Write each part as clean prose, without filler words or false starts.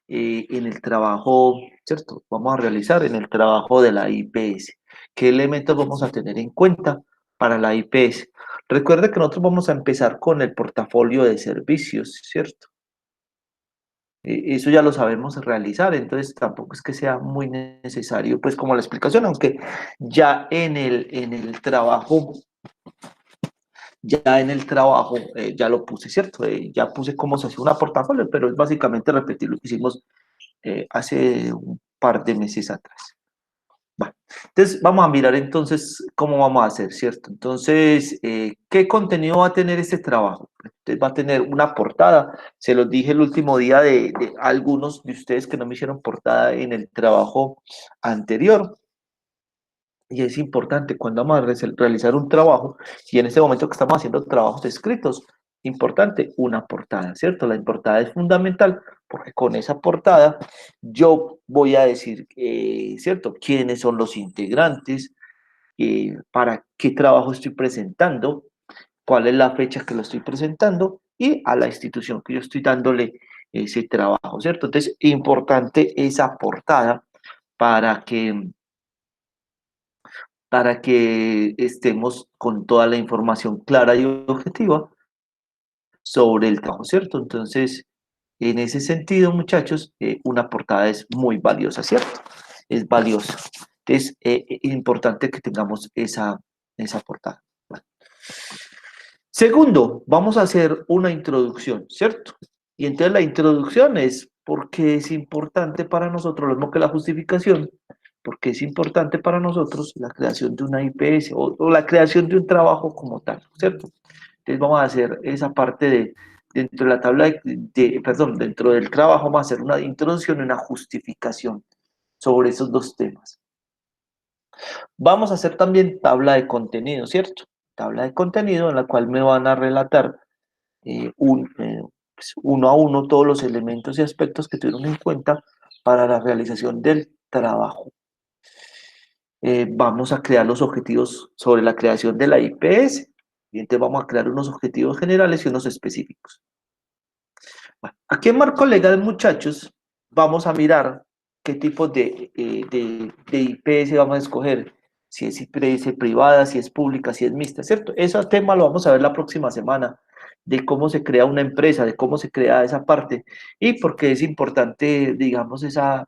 en el trabajo, ¿cierto? Vamos a realizar en el trabajo de la IPS. ¿Qué elementos vamos a tener en cuenta para la IPS? Recuerde que nosotros vamos a empezar con el portafolio de servicios, ¿cierto? Eso ya lo sabemos realizar, entonces tampoco es que sea muy necesario, pues como la explicación, aunque ya en el trabajo, ya lo puse, ¿cierto? Ya puse cómo se hace una portafolio, pero es básicamente repetir lo que hicimos hace un par de meses atrás. Bueno, entonces vamos a mirar entonces cómo vamos a hacer, ¿cierto? Entonces, ¿qué contenido va a tener este trabajo? Entonces va a tener una portada. Se los dije el último día de algunos de ustedes que no me hicieron portada en el trabajo anterior. Y es importante cuando vamos a realizar un trabajo, y en este momento que estamos haciendo trabajos escritos, importante una portada, ¿cierto? La portada es fundamental porque con esa portada yo voy a decir, ¿cierto? ¿Quiénes son los integrantes? ¿Para qué trabajo estoy presentando? ¿Cuál es la fecha que lo estoy presentando? Y a la institución que yo estoy dándole ese trabajo, ¿cierto? Entonces, importante esa portada para que estemos con toda la información clara y objetiva sobre el trabajo, ¿cierto? Entonces, en ese sentido, muchachos, una portada es muy valiosa, ¿cierto? Es valiosa. Entonces, es importante que tengamos esa portada. Bueno. Segundo, vamos a hacer una introducción, ¿cierto? Y entonces la introducción es porque es importante para nosotros, lo mismo que la justificación, porque es importante para nosotros la creación de una IPS o la creación de un trabajo como tal, ¿cierto? Entonces vamos a hacer esa parte dentro de la tabla perdón, dentro del trabajo vamos a hacer una introducción y una justificación sobre esos dos temas. Vamos a hacer también tabla de contenido, ¿cierto? Tabla de contenido en la cual me van a relatar pues, uno a uno todos los elementos y aspectos que tuvieron en cuenta para la realización del trabajo. Vamos a crear los objetivos sobre la creación de la IPS y entonces vamos a crear unos objetivos generales y unos específicos. Bueno, aquí en marco legal, muchachos, vamos a mirar qué tipo de IPS vamos a escoger, si es IPS privada, si es pública, si es mixta, ¿cierto? Ese tema lo vamos a ver la próxima semana, de cómo se crea una empresa, de cómo se crea esa parte, y por qué es importante, digamos, esa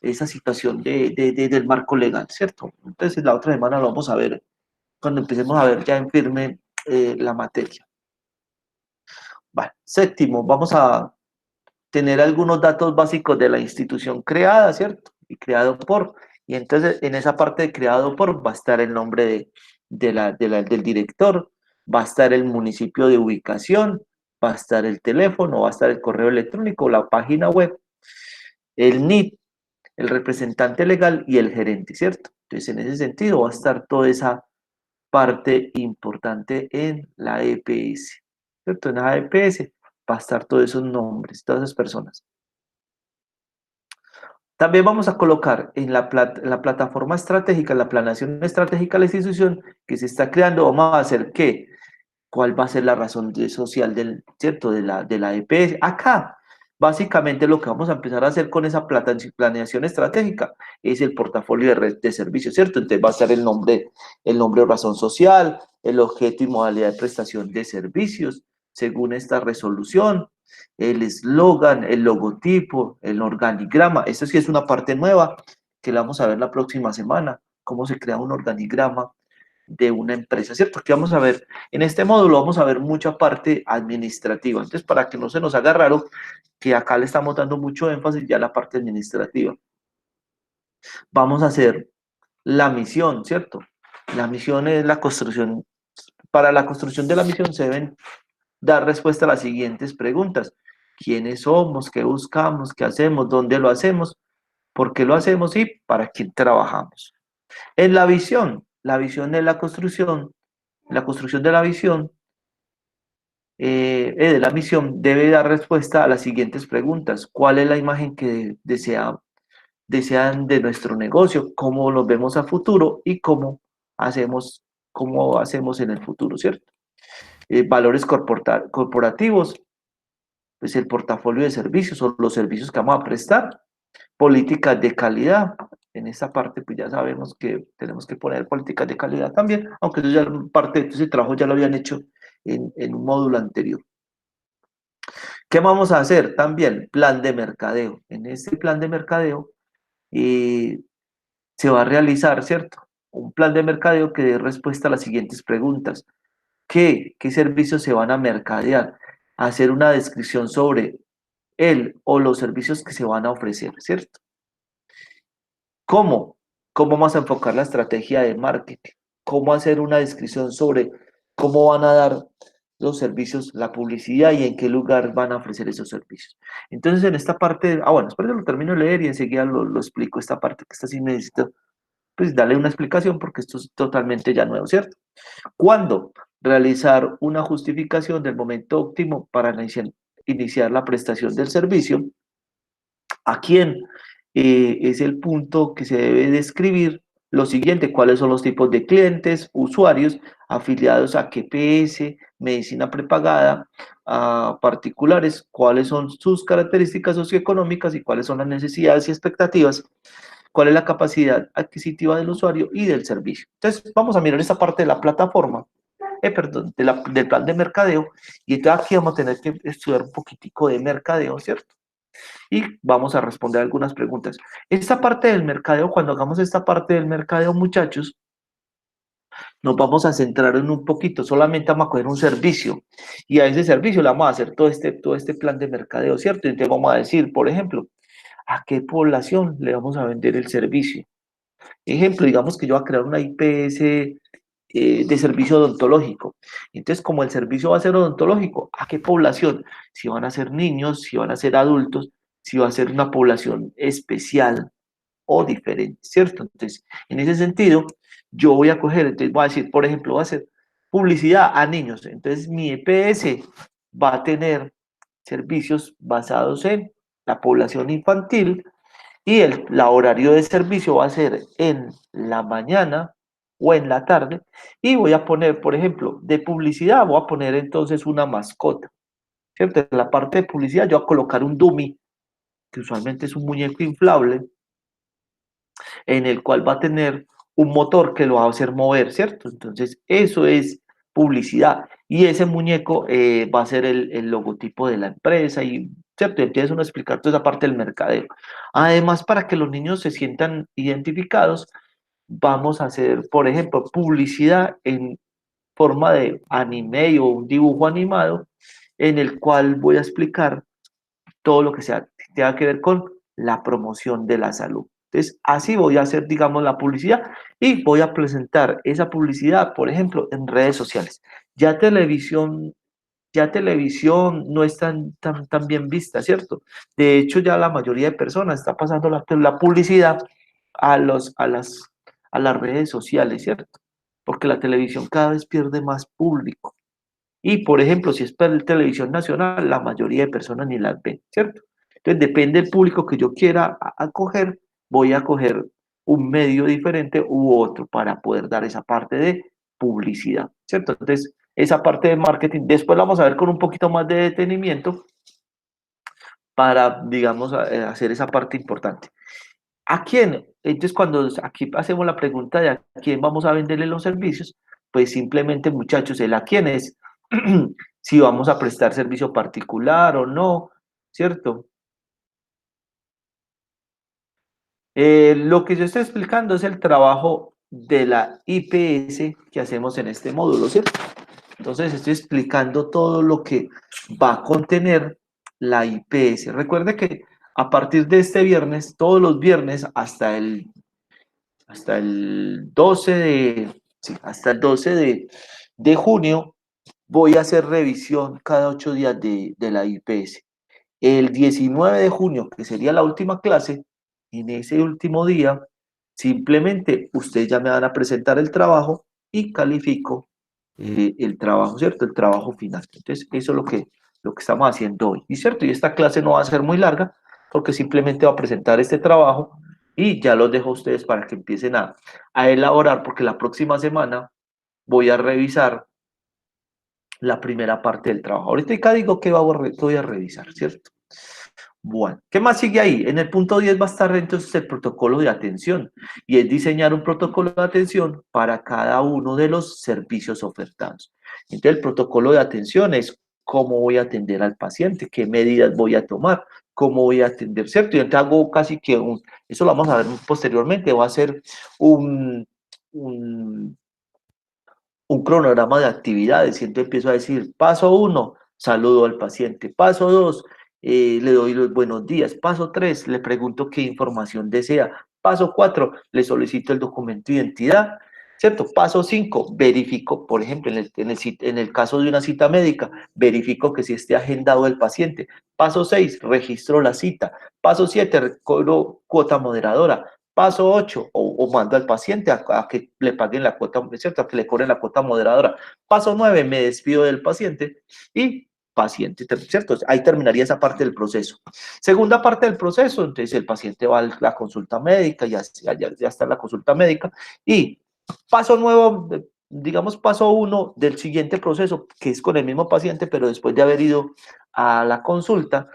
situación del marco legal, ¿cierto? Entonces, la otra semana lo vamos a ver, cuando empecemos a ver ya en firme la materia. Bueno, séptimo, vamos a tener algunos datos básicos de la institución creada, ¿cierto? Y creado por. Y entonces en esa parte de creado por va a estar el nombre del director, va a estar el municipio de ubicación, va a estar el teléfono, va a estar el correo electrónico, la página web, el NIT, el representante legal y el gerente, ¿cierto? Entonces en ese sentido va a estar toda esa parte importante en la EPS, ¿cierto? En la EPS va a estar todos esos nombres, todas esas personas. También vamos a colocar en la plataforma estratégica, en la planeación estratégica de la institución que se está creando, vamos a hacer qué, cuál va a ser la razón social ¿cierto? de la EPS. Acá, básicamente lo que vamos a empezar a hacer con esa planeación estratégica es el portafolio de red de servicios, ¿cierto? Entonces va a estar el nombre o razón social, el objeto y modalidad de prestación de servicios, según esta resolución, el eslogan, el logotipo, el organigrama. Esto sí es una parte nueva que la vamos a ver la próxima semana, cómo se crea un organigrama de una empresa, ¿cierto? Aquí vamos a ver, en este módulo vamos a ver mucha parte administrativa. Entonces, para que no se nos haga raro, que acá le estamos dando mucho énfasis ya a la parte administrativa. Vamos a hacer la misión, ¿cierto? La misión es la construcción. Para la construcción de la misión se deben dar respuesta a las siguientes preguntas. ¿Quiénes somos? ¿Qué buscamos? ¿Qué hacemos? ¿Dónde lo hacemos? ¿Por qué lo hacemos? Y para quién trabajamos. En la visión de la construcción de la visión, de la misión, debe dar respuesta a las siguientes preguntas. ¿Cuál es la imagen que desean de nuestro negocio? ¿Cómo los vemos a futuro? Y cómo hacemos en el futuro, ¿cierto? Valores corporativos, pues el portafolio de servicios o los servicios que vamos a prestar, políticas de calidad. En esta parte, pues ya sabemos que tenemos que poner políticas de calidad también, aunque eso ya parte de ese trabajo ya lo habían hecho en un módulo anterior. ¿Qué vamos a hacer? También plan de mercadeo. En este plan de mercadeo se va a realizar, ¿cierto? Un plan de mercadeo que dé respuesta a las siguientes preguntas. ¿Qué servicios se van a mercadear? Hacer una descripción sobre él o los servicios que se van a ofrecer, ¿cierto? ¿Cómo? ¿Cómo vamos a enfocar la estrategia de marketing? ¿Cómo hacer una descripción sobre cómo van a dar los servicios, la publicidad y en qué lugar van a ofrecer esos servicios? Entonces, en esta parte, bueno, después lo termino de leer y enseguida lo explico, esta parte que está sí necesito, pues darle una explicación porque esto es totalmente ya nuevo, ¿cierto? ¿Cuándo? Realizar una justificación del momento óptimo para iniciar la prestación del servicio. ¿A quién? Es el punto que se debe describir lo siguiente: cuáles son los tipos de clientes, usuarios afiliados a QPS, medicina prepagada, a particulares, cuáles son sus características socioeconómicas y cuáles son las necesidades y expectativas, cuál es la capacidad adquisitiva del usuario y del servicio. Entonces, vamos a mirar esta parte de la plataforma, perdón, del plan de mercadeo, y entonces aquí vamos a tener que estudiar un poquitico de mercadeo, ¿cierto? Y vamos a responder algunas preguntas. Esta parte del mercadeo, cuando hagamos esta parte del mercadeo, muchachos, nos vamos a centrar en un poquito, solamente vamos a coger un servicio y a ese servicio le vamos a hacer todo este plan de mercadeo, ¿cierto? Entonces vamos a decir, por ejemplo, ¿a qué población le vamos a vender el servicio? Ejemplo, digamos que yo voy a crear una IPS de servicio odontológico. Entonces, como el servicio va a ser odontológico, ¿a qué población? Si van a ser niños, si van a ser adultos, si va a ser una población especial o diferente, ¿cierto? Entonces, en ese sentido, yo voy a coger, entonces voy a decir, por ejemplo, voy a hacer publicidad a niños. Entonces, mi EPS va a tener servicios basados en la población infantil y la horario de servicio va a ser en la mañana o en la tarde y voy a poner, por ejemplo, de publicidad, voy a poner entonces una mascota, ¿cierto? En la parte de publicidad yo voy a colocar un dummy, que usualmente es un muñeco inflable, en el cual va a tener un motor que lo va a hacer mover, ¿cierto? Entonces, eso es publicidad. Y ese muñeco va a ser el logotipo de la empresa y, ¿cierto? Y empieza uno a explicar toda esa parte del mercadeo. Además, para que los niños se sientan identificados, vamos a hacer, por ejemplo, publicidad en forma de anime o un dibujo animado en el cual voy a explicar todo lo que sea, tenga que ver con la promoción de la salud. Entonces, así voy a hacer, digamos, la publicidad y voy a presentar esa publicidad, por ejemplo, en redes sociales. Ya televisión, ya televisión no es tan bien vista, ¿cierto? De hecho, ya la mayoría de personas está pasando la publicidad a las redes sociales, ¿cierto? Porque la televisión cada vez pierde más público. Y, por ejemplo, si es para televisión nacional, la mayoría de personas ni las ven, ¿cierto? Entonces, depende del público que yo quiera acoger, voy a coger un medio diferente u otro para poder dar esa parte de publicidad, ¿cierto? Entonces, esa parte de marketing, después la vamos a ver con un poquito más de detenimiento para, digamos, hacer esa parte importante. ¿A quién? Entonces, cuando aquí hacemos la pregunta de a quién vamos a venderle los servicios, pues simplemente, muchachos, el a quién es si vamos a prestar servicio particular o no, ¿cierto? Lo que yo estoy explicando es el trabajo de la IPS que hacemos en este módulo, ¿cierto? Entonces, estoy explicando todo lo que va a contener la IPS. Recuerde que a partir de este viernes, todos los viernes hasta el 12 de, sí, hasta el 12 de junio voy a hacer revisión cada 8 días de la IPS. El 19 de junio, que sería la última clase, en ese último día, simplemente ustedes ya me van a presentar el trabajo y califico el trabajo, ¿cierto? El trabajo final. Entonces, eso es lo que estamos haciendo hoy. Y cierto, y esta clase no va a ser muy larga porque simplemente va a presentar este trabajo y ya los dejo a ustedes para que empiecen a elaborar, porque la próxima semana voy a revisar la primera parte del trabajo. Ahorita acá digo que voy a revisar, ¿cierto? Bueno, ¿qué más sigue ahí? En el punto 10 va a estar entonces el protocolo de atención y es diseñar un protocolo de atención para cada uno de los servicios ofertados. Entonces, el protocolo de atención es cómo voy a atender al paciente, qué medidas voy a tomar, cómo voy a atender, ¿cierto? Y entonces hago casi que eso lo vamos a ver posteriormente, va a ser un, un un cronograma de actividades y entonces empiezo a decir, paso 1, saludo al paciente, paso 2, le doy los buenos días, paso 3, le pregunto qué información desea, paso 4, le solicito el documento de identidad, ¿cierto? Paso 5, verifico, por ejemplo, en el caso de una cita médica, verifico que si esté agendado el paciente. Paso 6, registro la cita. Paso 7, cobro cuota moderadora. Paso 8, o mando al paciente a que le paguen la cuota, ¿cierto? A que le cobren la cuota moderadora. Paso 9, me despido del paciente y paciente, ¿cierto? Ahí terminaría esa parte del proceso. Segunda parte del proceso, entonces el paciente va a la consulta médica, ya está en la consulta médica y paso nuevo, digamos paso 1 del siguiente proceso, que es con el mismo paciente, pero después de haber ido a la consulta,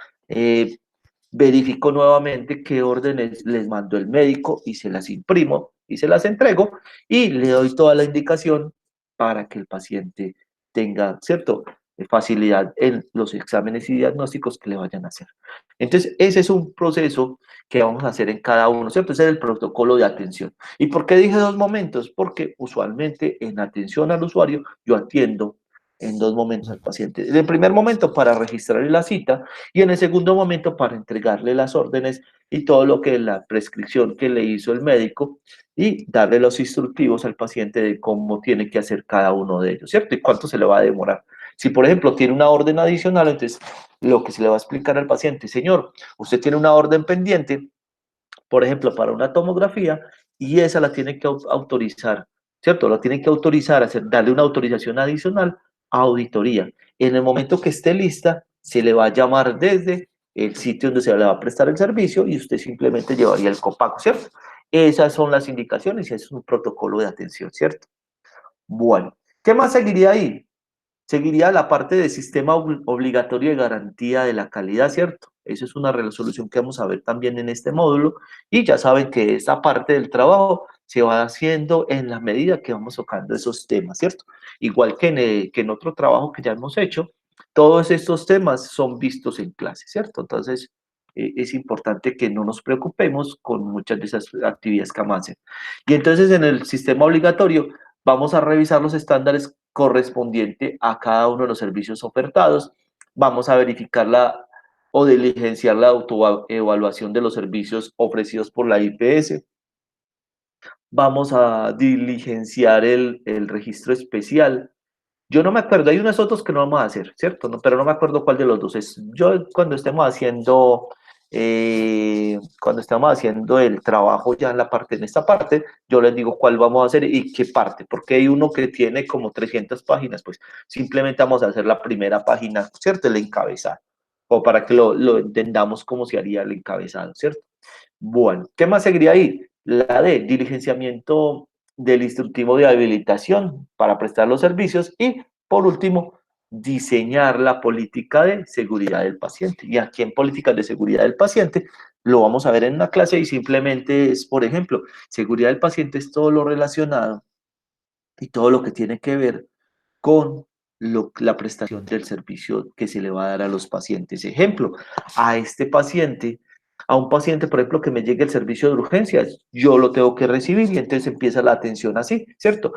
verifico nuevamente qué órdenes les mandó el médico y se las imprimo y se las entrego y le doy toda la indicación para que el paciente tenga, ¿cierto? Facilidad en los exámenes y diagnósticos que le vayan a hacer. Entonces, ese es un proceso que vamos a hacer en cada uno, ¿cierto? Ese es el protocolo de atención. ¿Y por qué dije 2 momentos? Porque usualmente en atención al usuario yo atiendo en 2 momentos al paciente. En el primer momento para registrarle la cita y en el segundo momento para entregarle las órdenes y todo lo que la prescripción que le hizo el médico y darle los instructivos al paciente de cómo tiene que hacer cada uno de ellos, ¿cierto? Y cuánto se le va a demorar. Si, por ejemplo, tiene una orden adicional, entonces lo que se le va a explicar al paciente, señor, usted tiene una orden pendiente, por ejemplo, para una tomografía, y esa la tiene que autorizar, ¿cierto? La tiene que autorizar, darle una autorización adicional a auditoría. En el momento que esté lista, se le va a llamar desde el sitio donde se le va a prestar el servicio y usted simplemente llevaría el copago, ¿cierto? Esas son las indicaciones y es un protocolo de atención, ¿cierto? Bueno, ¿qué más seguiría ahí? Seguiría la parte del sistema obligatorio de garantía de la calidad, ¿cierto? Esa es una resolución que vamos a ver también en este módulo y ya saben que esa parte del trabajo se va haciendo en la medida que vamos tocando esos temas, ¿cierto? Igual que en otro trabajo que ya hemos hecho, todos estos temas son vistos en clase, ¿cierto? Entonces, es importante que no nos preocupemos con muchas de esas actividades que vamos a hacer. Y entonces en el sistema obligatorio vamos a revisar los estándares correspondientes a cada uno de los servicios ofertados. Vamos a verificar o diligenciar la autoevaluación de los servicios ofrecidos por la IPS. Vamos a diligenciar el registro especial. Yo no me acuerdo, hay unos otros que no vamos a hacer, ¿cierto? No, pero no me acuerdo cuál de los dos es. Yo cuando estemos haciendo el trabajo ya en esta parte, yo les digo cuál vamos a hacer y qué parte, porque hay uno que tiene como 300 páginas, pues simplemente vamos a hacer la primera página, ¿cierto? El encabezado, o para que lo entendamos cómo se haría el encabezado, ¿cierto? Bueno, ¿qué más seguiría ahí? La de diligenciamiento del instructivo de habilitación para prestar los servicios y, por último, diseñar la política de seguridad del paciente. Y aquí en políticas de seguridad del paciente lo vamos a ver en una clase y simplemente es, por ejemplo, seguridad del paciente es todo lo relacionado y todo lo que tiene que ver con la prestación del servicio que se le va a dar a los pacientes. Ejemplo, a un paciente, por ejemplo, que me llegue el servicio de urgencias, yo lo tengo que recibir y entonces empieza la atención así, ¿cierto?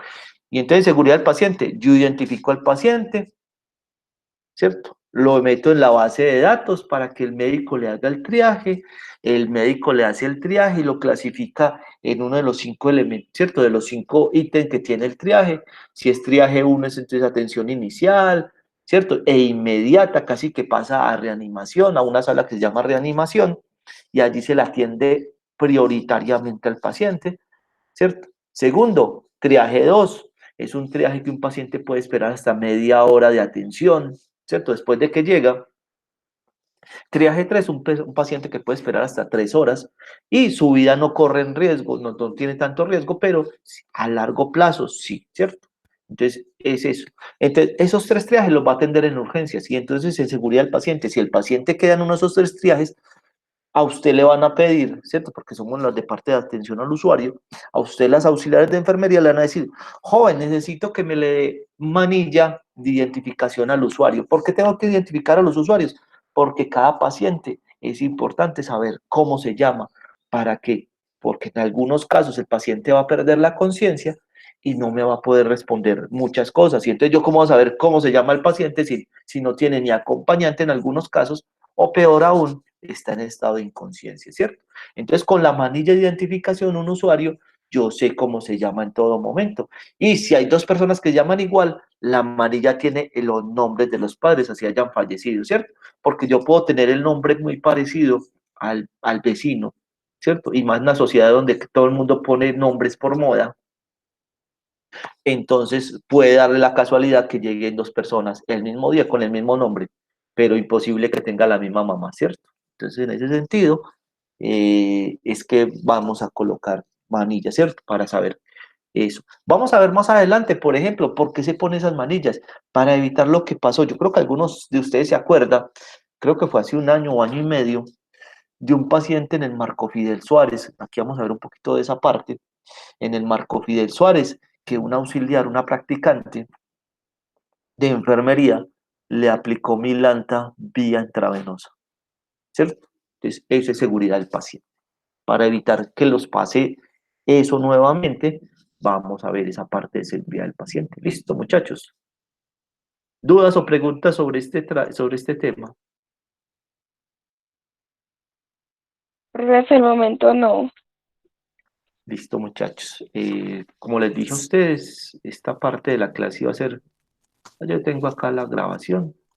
Y entonces seguridad del paciente, yo identifico al paciente, ¿cierto? Lo meto en la base de datos para que el médico le haga el triaje, el médico le hace el triaje y lo clasifica en uno de los 5 elementos, ¿cierto? De los 5 ítems que tiene el triaje. Si es triaje 1 es entonces atención inicial, ¿cierto? E inmediata, casi que pasa a reanimación, a una sala que se llama reanimación, y allí se le atiende prioritariamente al paciente, ¿cierto? Segundo, triaje 2 es un triaje que un paciente puede esperar hasta media hora de atención, ¿cierto? Después de que llega. Triaje 3, un paciente que puede esperar hasta 3 horas y su vida no corre en riesgo, no tiene tanto riesgo, pero a largo plazo sí, ¿cierto? Entonces, es eso. Entonces, esos tres triajes los va a atender en urgencias y entonces en seguridad del paciente. Si el paciente queda en uno de esos tres triajes, a usted le van a pedir, ¿cierto? Porque somos los de parte de atención al usuario, a usted las auxiliares de enfermería le van a decir, joven, necesito que me le dé manilla de identificación al usuario. ¿Por qué tengo que identificar a los usuarios? Porque cada paciente es importante saber cómo se llama, para qué, porque en algunos casos el paciente va a perder la conciencia y no me va a poder responder muchas cosas. Y entonces yo cómo voy a saber cómo se llama el paciente si no tiene ni acompañante en algunos casos, o peor aún, está en estado de inconsciencia, ¿cierto? Entonces, con la manilla de identificación, un usuario, yo sé cómo se llama en todo momento. Y si hay dos personas que llaman igual, la manilla tiene los nombres de los padres, así hayan fallecido, ¿cierto? Porque yo puedo tener el nombre muy parecido al vecino, ¿cierto? Y más en una sociedad donde todo el mundo pone nombres por moda, entonces puede darle la casualidad que lleguen dos personas el mismo día con el mismo nombre, pero imposible que tenga la misma mamá, ¿cierto? Entonces, en ese sentido, es que vamos a colocar manillas, ¿cierto? Para saber eso. Vamos a ver más adelante, por ejemplo, por qué se ponen esas manillas, para evitar lo que pasó. Yo creo que algunos de ustedes se acuerdan, creo que fue hace un año o año y medio, de un paciente en el Marco Fidel Suárez. Aquí vamos a ver un poquito de esa parte en el Marco Fidel Suárez, que un auxiliar, una practicante de enfermería, le aplicó Milanta vía intravenosa, ¿cierto? Entonces, eso es seguridad del paciente. Para evitar que los pase eso nuevamente, vamos a ver esa parte de seguridad del paciente. Listo, muchachos. ¿Dudas o preguntas sobre este tema? Pero hasta el momento no. Listo, muchachos. Como les dije a ustedes, esta parte de la clase iba a ser, yo tengo acá la grabación,